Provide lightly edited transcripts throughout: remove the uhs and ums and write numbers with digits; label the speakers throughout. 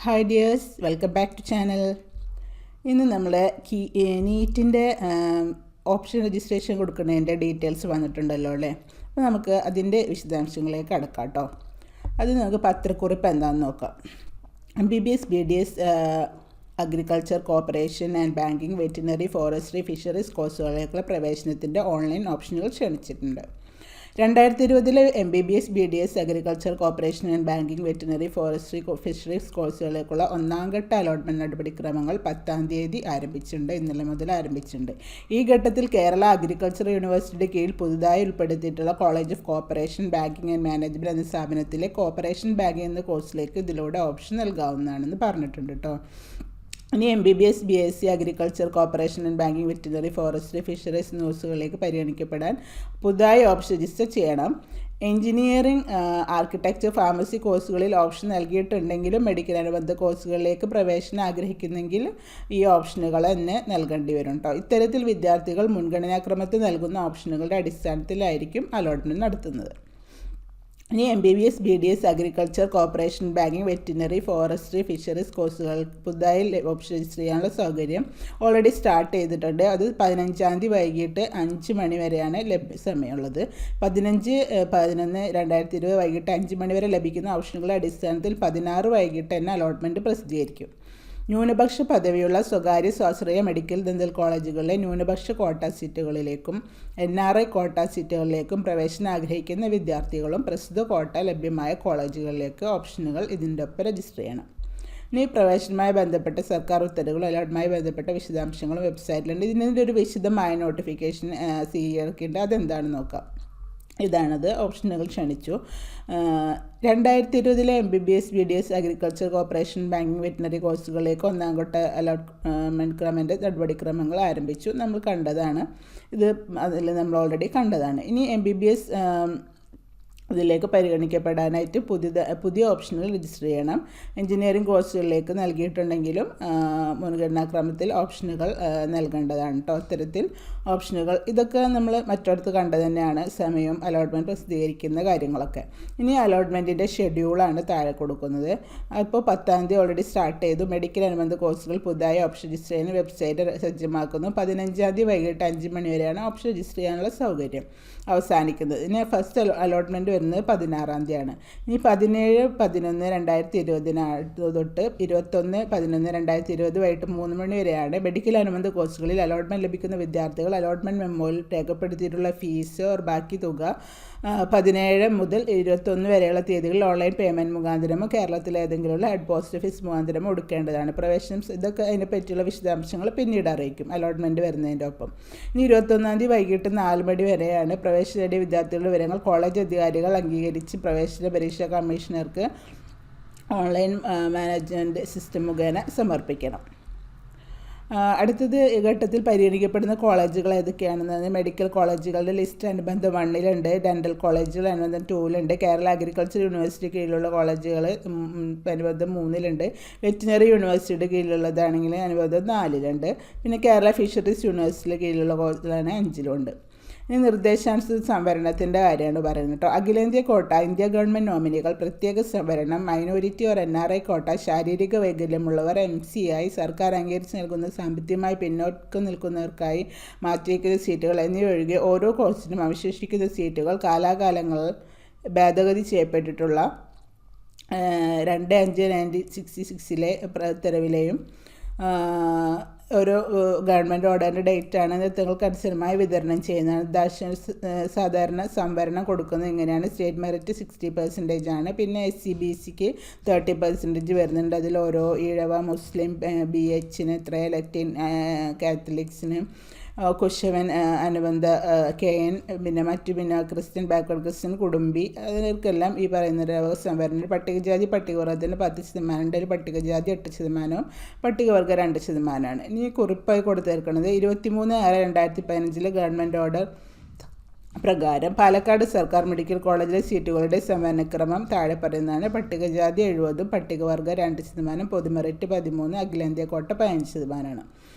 Speaker 1: Hi dears, welcome back to channel. ഇന്ന് നമ്മൾ നീറ്റിൻ്റെ ഓപ്ഷൻ രജിസ്ട്രേഷൻ കൊടുക്കുന്നതിൻ്റെ ഡീറ്റെയിൽസ് വന്നിട്ടുണ്ടല്ലോ അല്ലേ. അപ്പോൾ നമുക്ക് അതിൻ്റെ വിശദാംശങ്ങളിലേക്ക് കടക്കാം കേട്ടോ. അത് നമുക്ക് പത്രക്കുറിപ്പ് എന്താണെന്ന് നോക്കാം. MBBS BDS agriculture corporation and banking veterinary forestry fisheries കോഴ്സുകളിലേക്കുള്ള പ്രവേശനത്തിൻ്റെ ഓൺലൈൻ ഓപ്ഷനുകൾ ക്ഷണിച്ചിട്ടുണ്ട്. 2020 MBBS BDS agriculture corporation and banking veterinary forestry fisheries കോഴ്സുകളിലേക്കുള്ള ഒന്നാം ഘട്ട അലോട്ട്മെൻറ്റ് നടപടിക്രമങ്ങൾ 10-ാം തീയതി ആരംഭിച്ചിട്ടുണ്ട്. ഇന്നലെ മുതൽ ആരംഭിച്ചിട്ടുണ്ട്. ഈ ഘട്ടത്തിൽ കേരള അഗ്രികൾച്ചർ യൂണിവേഴ്സിറ്റിയുടെ കീഴിൽ പുതുതായി ഉൾപ്പെടുത്തിയിട്ടുള്ള college of corporation banking and management എന്ന സ്ഥാപനത്തിലെ കോർപ്പറേഷൻ ബാങ്കിങ് എന്ന കോഴ്സിലേക്ക് ഇതിലൂടെ ഓപ്ഷൻ നൽകാവുന്നതാണെന്ന് പറഞ്ഞിട്ടുണ്ട് കേട്ടോ. ഇനി MBBS BSc agriculture corporation and banking veterinary forestry fisheries കോഴ്സുകളിലേക്ക് പരിഗണിക്കപ്പെടാൻ പുതുതായി ഓപ്ഷൻ രജിസ്റ്റർ ചെയ്യണം. എഞ്ചിനീയറിംഗ്, ആർക്കിടെക്ചർ, ഫാർമസി കോഴ്സുകളിൽ ഓപ്ഷൻ നൽകിയിട്ടുണ്ടെങ്കിലും മെഡിക്കൽ അനുബന്ധ കോഴ്സുകളിലേക്ക് പ്രവേശനം ആഗ്രഹിക്കുന്നെങ്കിൽ ഈ ഓപ്ഷനുകൾ തന്നെ നൽകേണ്ടി വരും കേട്ടോ. ഇത്തരത്തിൽ വിദ്യാർത്ഥികൾ മുൻഗണനാക്രമത്തിൽ നൽകുന്ന ഓപ്ഷനുകളുടെ അടിസ്ഥാനത്തിലായിരിക്കും അലോട്ട്മെൻറ്റ് നടത്തുന്നത്. ഇനി MBBS BDS agriculture corporation banking veterinary forestry fisheries കോഴ്സുകൾ പുതുതായി ഓപ്ഷൻ രജിസ്റ്റർ ചെയ്യാനുള്ള സൗകര്യം ഓൾറെഡി സ്റ്റാർട്ട് ചെയ്തിട്ടുണ്ട്. അത് 15-ാം തീയതി വൈകിട്ട് 5 മണി വരെയാണ് സമയമുള്ളത്. 15/11/2020 വൈകിട്ട് 5 മണി വരെ ലഭിക്കുന്ന ഓപ്ഷനുകളുടെ അടിസ്ഥാനത്തിൽ 16 വൈകിട്ട് തന്നെ അലോട്ട്മെൻറ്റ് പ്രസിദ്ധീകരിക്കും. ന്യൂനപക്ഷ പദവിയുള്ള സ്വകാര്യ സ്വാശ്രയ മെഡിക്കൽ ദന്തൽ കോളേജുകളിലെ ന്യൂനപക്ഷ കോട്ട സീറ്റുകളിലേക്കും NRI കോട്ട സീറ്റുകളിലേക്കും പ്രവേശനം ആഗ്രഹിക്കുന്ന വിദ്യാർത്ഥികളും പ്രസ്തുത കോട്ട ലഭ്യമായ കോളേജുകളിലേക്ക് ഓപ്ഷനുകൾ ഇതിൻ്റെ ഒപ്പം രജിസ്റ്റർ ചെയ്യണം. ഇനി പ്രവേശനവുമായി ബന്ധപ്പെട്ട സർക്കാർ ഉത്തരവുകളും അലോട്ട്മെൻറ്റുമായി ബന്ധപ്പെട്ട വിശദാംശങ്ങളും വെബ്സൈറ്റിലുണ്ട്. ഇതിൻ്റെ ഒരു വിശദമായ നോട്ടിഫിക്കേഷൻ സ്വീകരിക്കേണ്ടത് അതെന്താണെന്ന് നോക്കാം. ഇതാണത്. ഓപ്ഷനുകൾ ക്ഷണിച്ചു. 2020 MBBS BDS agriculture corporation banking veterinary കോഴ്സുകളിലേക്ക് ഒന്നാം ഘട്ട അലോട്ട്മെൻറ്റ് നടപടിക്രമങ്ങൾ ആരംഭിച്ചു. നമ്മൾ കണ്ടതാണ് ഇത്. അതിൽ നമ്മൾ ഓൾറെഡി കണ്ടതാണ്. ഇനി MBBS ഇതിലേക്ക് പരിഗണിക്കപ്പെടാനായിട്ട് പുതിയ ഓപ്ഷനുകൾ രജിസ്റ്റർ ചെയ്യണം. എഞ്ചിനീയറിംഗ് കോഴ്സുകളിലേക്ക് നൽകിയിട്ടുണ്ടെങ്കിലും മുൻഗണനാക്രമത്തിൽ ഓപ്ഷനുകൾ നൽകേണ്ടതാണ് കേട്ടോ. ഇത്തരത്തിൽ ഓപ്ഷനുകൾ ഇതൊക്കെ നമ്മൾ മറ്റടുത്ത് കണ്ടത് തന്നെയാണ്, സമയം, അലോട്ട്മെൻറ്റ് പ്രസിദ്ധീകരിക്കുന്ന കാര്യങ്ങളൊക്കെ. ഇനി അലോട്ട്മെൻറ്റിൻ്റെ ഷെഡ്യൂളാണ് താഴെ കൊടുക്കുന്നത്. അപ്പോൾ 10-ാം തീയതി ഓൾറെഡി സ്റ്റാർട്ട് ചെയ്തു. മെഡിക്കൽ അനുബന്ധ കോഴ്സുകൾ പുതുതായി ഓപ്ഷൻ രജിസ്റ്റർ ചെയ്യാൻ വെബ്സൈറ്റ് സജ്ജമാക്കുന്നു. 15-ാം തീയതി വൈകിട്ട് 5 മണി വരെയാണ് ഓപ്ഷൻ രജിസ്റ്റർ ചെയ്യാനുള്ള സൗകര്യം അവസാനിക്കുന്നത്. ഇനി ഫസ്റ്റ് അലോട്ട്മെൻറ്റ് വരുന്നത് 16-ാം തീയതിയാണ്. ഇനി 17/11/2020 തൊട്ട് 21/11/2020 വൈകിട്ട് 3 മണി വരെയാണ് മെഡിക്കൽ അനുബന്ധ കോഴ്സുകളിൽ അലോട്ട്മെൻറ്റ് ലഭിക്കുന്ന വിദ്യാർത്ഥികൾ അലോട്ട്മെൻറ്റ് മെമ്മോയിൽ രേഖപ്പെടുത്തിയിട്ടുള്ള ഫീസ് ബാക്കി തുക 17 മുതൽ 21 വരെയുള്ള തീയതികളിൽ ഓൺലൈൻ പേയ്മെൻറ്റ് മുഖാന്തരമോ കേരളത്തിലെ ഏതെങ്കിലുമുള്ള ഹെഡ് പോസ്റ്റ് ഓഫീസ് മുഖാന്തരമോ എടുക്കേണ്ടതാണ്. പ്രവേശനം ഇതൊക്കെ അതിനെപ്പറ്റിയുള്ള വിശദാംശങ്ങൾ പിന്നീട് അറിയിക്കും അലോട്ട്മെൻറ്റ് വരുന്നതിൻ്റെ ഒപ്പം. ഇനി 21-ാം തീയതി വൈകിട്ട് 4 മണി വരെയാണ് പ്രവേശനം നേടിയ വിദ്യാർത്ഥികളുടെ വിവരങ്ങൾ കോളേജ് അധികാരികൾ അംഗീകരിച്ച് പ്രവേശന പരീക്ഷാ കമ്മീഷണർക്ക് ഓൺലൈൻ മാനേജ്മെൻറ്റ് സിസ്റ്റം മുഖേന സമർപ്പിക്കണം. അടുത്തത് ഘട്ടത്തിൽ പരിഗണിക്കപ്പെടുന്ന കോളേജുകൾ ഏതൊക്കെയാണെന്ന് മെഡിക്കൽ കോളേജുകളുടെ ലിസ്റ്റ് അനുബന്ധം 1-ലുണ്ട്. ഡെൻ്റൽ കോളേജുകൾ അനുബന്ധം 2-ലുണ്ട്. കേരള അഗ്രികൾച്ചർ യൂണിവേഴ്സിറ്റി കീഴിലുള്ള കോളേജുകൾ അനുബന്ധം 3-ലുണ്ട്. വെറ്റിനറി യൂണിവേഴ്സിറ്റിയുടെ കീഴിലുള്ളതാണെങ്കിൽ അനുബന്ധം 4-ലുണ്ട്. പിന്നെ കേരള ഫിഷറീസ് യൂണിവേഴ്സിറ്റിയുടെ കീഴിലുള്ള കോളേജുകളാണ് 5-ലുണ്ട്. ഇനി നിർദ്ദേശാനുസൃത സംവരണത്തിൻ്റെ കാര്യമാണ് പറയുന്നത് കേട്ടോ. അഖിലേന്ത്യാ കോട്ട, ഇന്ത്യ ഗവൺമെൻറ് നോമിനികൾ, പ്രത്യേക സംവരണം, മൈനോറിറ്റി ഓർ NRI കോട്ട, ശാരീരിക വൈകല്യമുള്ളവർ, MCI, സർക്കാർ അംഗീകരിച്ച് നൽകുന്ന സാമ്പത്തികമായി പിന്നോക്കം നിൽക്കുന്നവർക്കായി മാറ്റിവയ്ക്കുന്ന സീറ്റുകൾ എന്നിവ ഒഴികെ ഓരോ കോഴ്സിനും അവശേഷിക്കുന്ന സീറ്റുകൾ കാലാകാലങ്ങൾ ഭേദഗതി ചെയ്യപ്പെട്ടിട്ടുള്ള 2/5/1966 ഉത്തരവിലെയും ഓരോ ഗവൺമെൻറ് ഓർഡറിൻ്റെ ഡേറ്റാണ് നിർത്തങ്ങൾക്കനുസൃതമായി വിതരണം ചെയ്യുന്നത്. സാധാരണ സംവരണം കൊടുക്കുന്നത് ഇങ്ങനെയാണ്. സ്റ്റേറ്റ് മെറിറ്റ് 60% ആണ്. പിന്നെ SC/BCക്ക് 30% വരുന്നുണ്ട്. അതിൽ ഓരോ ഈഴവ, മുസ്ലിം, BHന് എത്ര, ലത്തീൻ കാത്തലിക്സിന്, കുശവൻ അനുബന്ധ KN, പിന്നെ ക്രിസ്ത്യൻ, ബാക്ക്വേർഡ് ക്രിസ്ത്യൻ, കുടുംബി, അതിനൊക്കെല്ലാം ഈ പറയുന്ന സംവരണം. പട്ടികജാതി പട്ടികവർഗത്തിന് 10%, ഒരു പട്ടികജാതി 8%, പട്ടികവർഗ 2%. ഇനി കുറിപ്പായി കൊടുത്തേർക്കുന്നത് 23/6/2015 ഗവൺമെൻറ് ഓർഡർ പ്രകാരം പാലക്കാട് സർക്കാർ മെഡിക്കൽ കോളേജിലെ സീറ്റുകളുടെ സംവരണക്രമം താഴെ പറയുന്നതാണ്. പട്ടികജാതി 70%, പട്ടികവർഗ 2%, പൊതുമെറിറ്റ് 13%, അഖിലേന്ത്യാ കോട്ട 15%.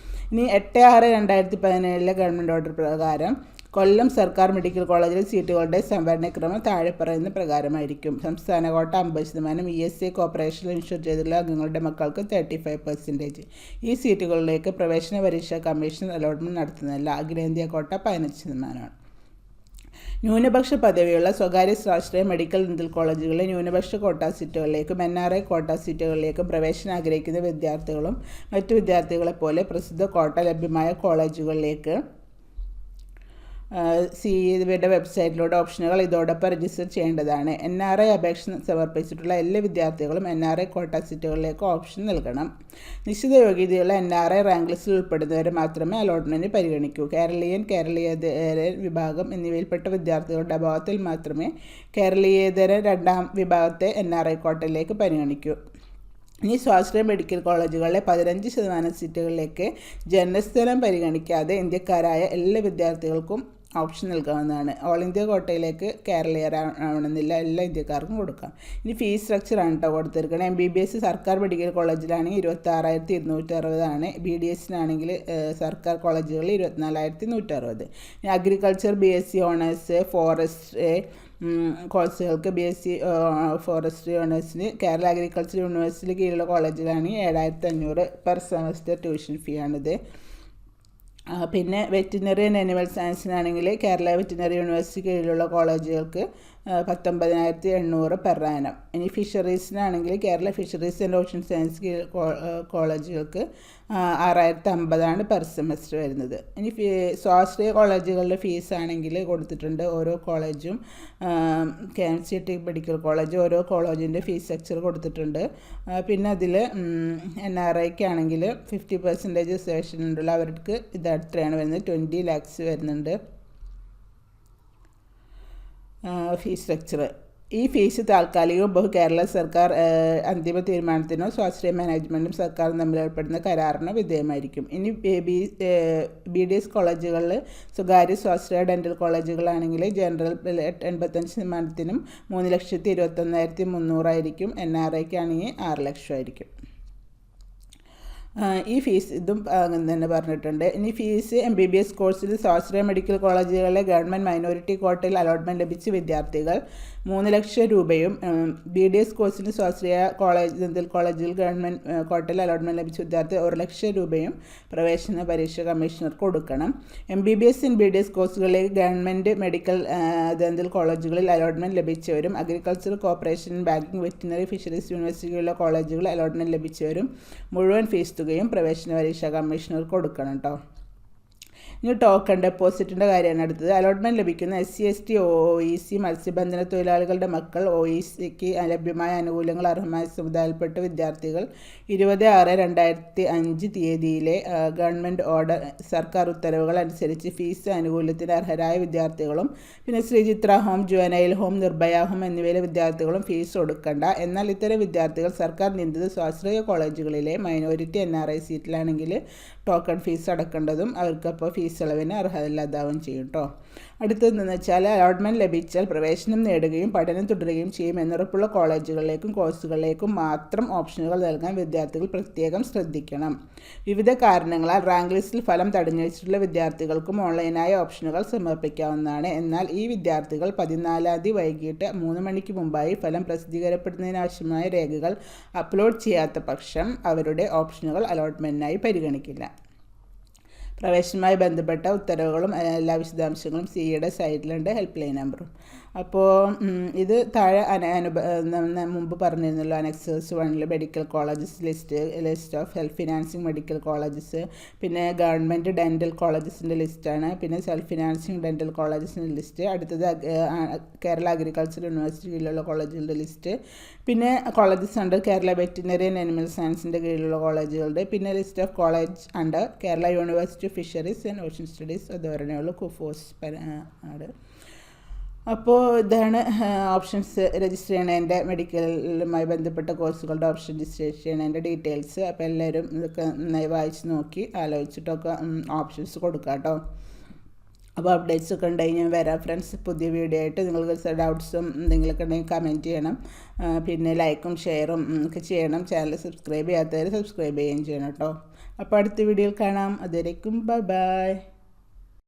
Speaker 1: ഇനി 8/6/2017 ഗവൺമെൻറ് ഓർഡർ പ്രകാരം കൊല്ലം സർക്കാർ മെഡിക്കൽ കോളേജിലെ സീറ്റുകളുടെ സംവരണക്രമം താഴെ പറയുന്ന പ്രകാരമായിരിക്കും. സംസ്ഥാന കോട്ട 50%, ESI കോർപ്പറേഷനിൽ ഇൻഷുർ ചെയ്തിട്ടുള്ള അംഗങ്ങളുടെ മക്കൾക്ക് 35%. ഈ സീറ്റുകളിലേക്ക് പ്രവേശന പരീക്ഷാ കമ്മീഷൻ അലോട്ട്മെൻറ്റ് നടത്തുന്നില്ല. അഖിലേന്ത്യാ കോട്ട 15%. ന്യൂനപക്ഷ പദവിയുള്ള സ്വകാര്യ സ്വാശ്രയ മെഡിക്കൽ ഡെന്റൽ കോളേജുകളിലെ ന്യൂനപക്ഷ കോട്ട സീറ്റുകളിലേക്കും NRI കോട്ട സീറ്റുകളിലേക്കും പ്രവേശനം ആഗ്രഹിക്കുന്ന വിദ്യാർത്ഥികളും മറ്റു വിദ്യാർത്ഥികളെപ്പോലെ പ്രസിദ്ധ കോട്ട ലഭ്യമായ കോളേജുകളിലേക്ക് CEയുടെ വെബ്സൈറ്റിലൂടെ ഓപ്ഷനുകൾ ഇതോടൊപ്പം രജിസ്റ്റർ ചെയ്യേണ്ടതാണ്. NRI അപേക്ഷ സമർപ്പിച്ചിട്ടുള്ള എല്ലാ വിദ്യാർത്ഥികളും NRI കോട്ട സീറ്റുകളിലേക്ക് ഓപ്ഷൻ നൽകണം. നിശ്ചിത യോഗ്യതയുള്ള NRI റാങ്ക് ലിസ്റ്റിൽ ഉൾപ്പെടുന്നവരെ മാത്രമേ അലോട്ട്മെൻറ്റ് പരിഗണിക്കൂ. കേരളീയേതര വിഭാഗം എന്നിവയിൽപ്പെട്ട വിദ്യാർത്ഥികളുടെ അഭാവത്തിൽ മാത്രമേ കേരളീയേതര രണ്ടാം വിഭാഗത്തെ NRI കോട്ടയിലേക്ക് പരിഗണിക്കൂ. ഇനി സ്വാശ്രയ മെഡിക്കൽ കോളേജുകളിലെ 15% സീറ്റുകളിലേക്ക് ജനനസ്ഥലം പരിഗണിക്കാതെ ഇന്ത്യക്കാരായ എല്ലാ വിദ്യാർത്ഥികൾക്കും ഓപ്ഷൻ നൽകാവുന്നതാണ്. ഓൾ ഇന്ത്യ കോട്ടയിലേക്ക് കേരളീയർ ആവണമെന്നില്ല, എല്ലാ ഇന്ത്യക്കാർക്കും കൊടുക്കാം. ഇനി ഫീസ് സ്ട്രക്ചറാണ് കേട്ടോ കൊടുത്തിരിക്കുന്നത്. MBBS സർക്കാർ മെഡിക്കൽ കോളേജിലാണെങ്കിൽ 26,260 BDSനാണെങ്കിൽ സർക്കാർ കോളേജുകളിൽ 24,160. ഇനി അഗ്രികൾച്ചർ BSc ഓണേഴ്സ്, ഫോറസ്റ്റ് കോഴ്സുകൾക്ക് BSc ഫോറസ്ട്രി ഓണേഴ്സിന് കേരള അഗ്രികൾച്ചർ യൂണിവേഴ്സിറ്റിക്ക് കീഴിലുള്ള കോളേജിലാണെങ്കിൽ 7,500 പെർ സെമസ്റ്റർ ട്യൂഷൻ ഫീ ആണിത്. പിന്നെ വെറ്റിനറി ആൻഡ് അനിമൽ സയൻസിനാണെങ്കിൽ കേരള വെറ്റിനറി യൂണിവേഴ്സിറ്റി കീഴിലുള്ള കോളേജുകൾക്ക് 19,800 പെർ ആനം. ഇനി ഫിഷറീസിനാണെങ്കിൽ Kerala fisheries and ocean science കോളേജുകൾക്ക് 6,050 പെർ സെമസ്റ്റർ വരുന്നത്. ഇനി സ്വാശ്രയ കോളേജുകളുടെ ഫീസാണെങ്കിൽ കൊടുത്തിട്ടുണ്ട്. ഓരോ കോളേജും KMCT മെഡിക്കൽ കോളേജ് ഓരോ കോളേജിൻ്റെ ഫീസ് സ്ട്രക്ചർ കൊടുത്തിട്ടുണ്ട്. പിന്നെ അതിൽ NRIക്ക് ആണെങ്കിൽ 50% റിസർവേഷൻ ഉണ്ടല്ലോ, അവർക്ക് ഇത് എത്രയാണ് വരുന്നത്, 20 lakhs വരുന്നുണ്ട് ഫീസ് സ്ട്രക്ചർ. ഈ ഫീസ് താൽക്കാലികവും കേരള സർക്കാർ അന്തിമ തീരുമാനത്തിനോ സ്വാശ്രയ മാനേജ്മെൻറ്റും സർക്കാരും തമ്മിൽ ഏർപ്പെടുന്ന കരാറിനോ വിധേയമായിരിക്കും. ഇനി BDS കോളേജുകളിൽ സ്വകാര്യ സ്വാശ്രയ ഡെൻ്റൽ കോളേജുകളാണെങ്കിൽ ജനറൽ 85%-നും 3,21,300 ആയിരിക്കും. NRIക്ക് ആണെങ്കിൽ 6 ലക്ഷം ആയിരിക്കും. ഈ ഫീസ് ഇതും അങ്ങനെ തന്നെ പറഞ്ഞിട്ടുണ്ട്. ഇനി ഫീസ് MBBS കോഴ്സിൽ സ്വാശ്രയ മെഡിക്കൽ കോളേജുകളിലെ ഗവൺമെൻറ് മൈനോറിറ്റി കോട്ടയിൽ അലോട്ട്മെൻറ്റ് ലഭിച്ച വിദ്യാർത്ഥികൾ 3 ലക്ഷം രൂപയും, BDS കോഴ്സിന് സ്വാശ്രയ ഡെന്റൽ കോളേജിൽ ഗവൺമെൻറ് കോട്ടയിൽ അലോട്ട്മെൻറ്റ് ലഭിച്ച വിദ്യാർത്ഥി 1 ലക്ഷം രൂപയും പ്രവേശന പരീക്ഷ കമ്മീഷണർക്ക് കൊടുക്കണം. MBBS BDS കോഴ്സുകളിലേക്ക് ഗവൺമെൻറ് മെഡിക്കൽ ഡെന്റൽ കോളേജുകളിൽ അലോട്ട്മെൻറ്റ് ലഭിച്ചവരും agriculture corporation, banking, veterinary, fisheries യൂണിവേഴ്സിറ്റിയിലുള്ള കോളേജുകളിൽ അലോട്ട്മെൻറ്റ് ലഭിച്ചവരും മുഴുവൻ ഫീസ് തുകയും പ്രവേശന പരീക്ഷാ കമ്മീഷണർക്ക് കൊടുക്കണം കേട്ടോ. ഇനി ടോക്കൺ ഡെപ്പോസിറ്റിൻ്റെ കാര്യമാണ് അടുത്തത്. അലോട്ട്മെൻറ്റ് ലഭിക്കുന്ന SC, ST, OEC മത്സ്യബന്ധന തൊഴിലാളികളുടെ മക്കൾ, OECക്ക് ലഭ്യമായ ആനുകൂല്യങ്ങൾ അർഹമായ സമുദായത്തിൽപ്പെട്ട വിദ്യാർത്ഥികൾ 20/6/2005 തീയതിയിലെ ഗവൺമെൻറ് ഓർഡർ സർക്കാർ ഉത്തരവുകൾ അനുസരിച്ച് ഫീസ് ആനുകൂല്യത്തിന് അർഹരായ വിദ്യാർത്ഥികളും പിന്നെ Sreechitra home, juvenile home, Nirbhaya home എന്നിവയിലെ വിദ്യാർത്ഥികളും ഫീസ് കൊടുക്കണ്ട. എന്നാൽ ഇത്തരം വിദ്യാർത്ഥികൾ സർക്കാർ നിയന്ത്രിത സ്വാശ്രയ കോളേജുകളിലെ മൈനോറിറ്റി NRI സീറ്റിലാണെങ്കിൽ ടോക്കൺ ഫീസ് അടക്കേണ്ടതും അവർക്കപ്പോൾ ഫീസ് ഇളവിന് അർഹതയില്ലാതാവുകയും ചെയ്യും കേട്ടോ. അടുത്തതെന്ന് വെച്ചാൽ അലോട്ട്മെൻറ്റ് ലഭിച്ചാൽ പ്രവേശനം നേടുകയും പഠനം തുടരുകയും ചെയ്യും എന്നുറപ്പുള്ള കോളേജുകളിലേക്കും കോഴ്സുകളിലേക്കും മാത്രം ഓപ്ഷനുകൾ നൽകാൻ വിദ്യാർത്ഥികൾ പ്രത്യേകം ശ്രദ്ധിക്കണം. വിവിധ കാരണങ്ങളാൽ റാങ്ക് ലിസ്റ്റിൽ ഫലം തടഞ്ഞു വെച്ചിട്ടുള്ള വിദ്യാർത്ഥികൾക്കും ഓൺലൈനായ ഓപ്ഷനുകൾ സമർപ്പിക്കാവുന്നതാണ്. എന്നാൽ ഈ വിദ്യാർത്ഥികൾ 14-ാം തീയതി വൈകിട്ട് 3 മണിക്ക് മുമ്പായി ഫലം പ്രസിദ്ധീകരിക്കപ്പെടുന്നതിനാവശ്യമായ രേഖകൾ അപ്ലോഡ് ചെയ്യാത്ത പക്ഷം അവരുടെ ഓപ്ഷനുകൾ അലോട്ട്മെൻറ്റിനായി പരിഗണിക്കില്ല. പ്രവേശനവുമായി ബന്ധപ്പെട്ട ഉത്തരവുകളും എല്ലാ വിശദാംശങ്ങളും CEയുടെ സൈറ്റിലുണ്ട്, ഹെൽപ്പ് ലൈൻ നമ്പറും. അപ്പോൾ ഇത് താഴെ മുമ്പ് പറഞ്ഞിരുന്നല്ലോ, annexures 1 medical colleges list of self financing medical colleges, പിന്നെ ഗവൺമെൻറ് ഡെൻ്റൽ കോളേജസിൻ്റെ ലിസ്റ്റാണ്, പിന്നെ സെൽഫ് ഫിനാൻസിങ് ഡെൻ്റൽ കോളേജസിൻ്റെ ലിസ്റ്റ്. അടുത്തത് കേരള അഗ്രികൾച്ചർ യൂണിവേഴ്സിറ്റിയിലുള്ള കോളേജുകളുടെ ലിസ്റ്റ്, പിന്നെ colleges under Kerala veterinary and animal സയൻസിൻ്റെ കീഴിലുള്ള കോളേജുകളുടെ, പിന്നെ list of college under Kerala university fisheries and ocean studies, അതുവരെയുള്ള കുഫോസ് ആണ്. അപ്പോൾ ഇതാണ് ഓപ്ഷൻസ് രജിസ്റ്റർ ചെയ്യണതിൻ്റെ, മെഡിക്കലുമായി ബന്ധപ്പെട്ട കോഴ്സുകളുടെ ഓപ്ഷൻ രജിസ്റ്റർ ചെയ്യണതിൻ്റെ ഡീറ്റെയിൽസ്. അപ്പോൾ എല്ലാവരും ഇതൊക്കെ നന്നായി വായിച്ച് നോക്കി ആലോചിച്ചിട്ടൊക്കെ ഓപ്ഷൻസ് കൊടുക്കാം കേട്ടോ. അപ്പോൾ അപ്ഡേറ്റ്സ് ഒക്കെ ഉണ്ടെങ്കിൽ ഞാൻ വരാം ഫ്രണ്ട്സ് പുതിയ വീഡിയോ ആയിട്ട്. നിങ്ങൾക്ക് ഡൗട്ട്സും എന്തെങ്കിലുമൊക്കെ ഉണ്ടെങ്കിൽ കമൻറ്റ് ചെയ്യണം, പിന്നെ ലൈക്കും ഷെയറും ഒക്കെ ചെയ്യണം. ചാനൽ സബ്സ്ക്രൈബ് ചെയ്യാത്തവർ സബ്സ്ക്രൈബ് ചെയ്യുകയും ചെയ്യണം കേട്ടോ. അപ്പോൾ അടുത്ത വീഡിയോയിൽ കാണാം. അതുവരേക്കും ബൈ ബൈ.